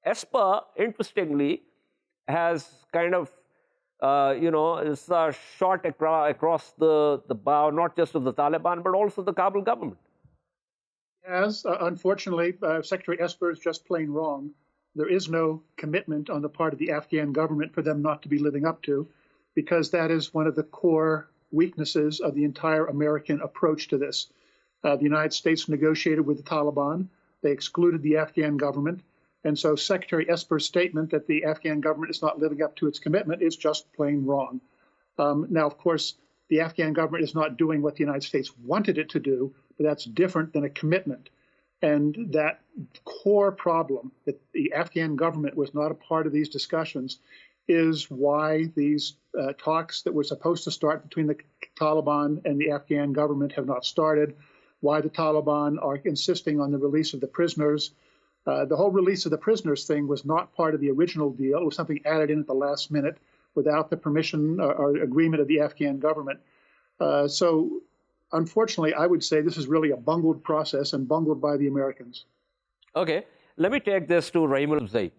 ESPA, interestingly, has kind of, is a shot across the bow, not just of the Taliban, but also the Kabul government. Yes, unfortunately, Secretary Esper is just plain wrong. There is no commitment on the part of the Afghan government for them not to be living up to, because that is one of the core weaknesses of the entire American approach to this. The United States negotiated with the Taliban. They excluded the Afghan government. And so Secretary Esper's statement that the Afghan government is not living up to its commitment is just plain wrong. Now, of course, the Afghan government is not doing what the United States wanted it to do, but that's different than a commitment. And that core problem, that the Afghan government was not a part of these discussions, is why these talks that were supposed to start between the Taliban and the Afghan government have not started, why the Taliban are insisting on the release of the prisoners. The whole release of the prisoners thing was not part of the original deal. It was something added in at the last minute without the permission or agreement of the Afghan government. So, unfortunately, I would say this is really a bungled process and bungled by the Americans. Okay, let me take this to Rahimul Zai.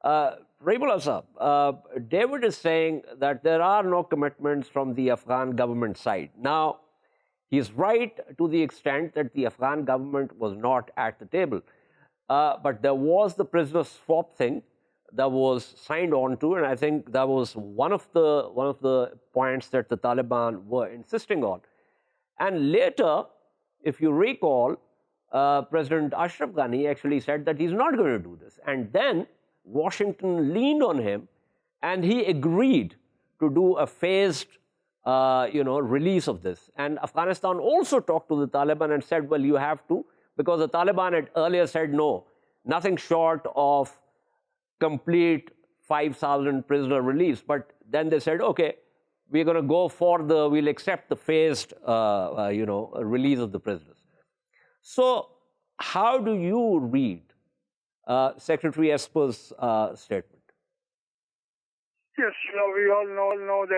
Rahimul Asab, David is saying that there are no commitments from the Afghan government side. Now, he's right to the extent that the Afghan government was not at the table. But there was the prisoner swap thing that was signed on to, and I think that was one of the points that the Taliban were insisting on. And later, if you recall, President Ashraf Ghani actually said that he's not going to do this. And then Washington leaned on him, and he agreed to do a phased, release of this. And Afghanistan also talked to the Taliban and said, well, you have to, because the Taliban had earlier said no, nothing short of complete 5,000 prisoner release. But then they said, okay, we're going to go for we'll accept the phased, release of the prisoners. So how do you read Secretary Esper's statement? Yes, we all know that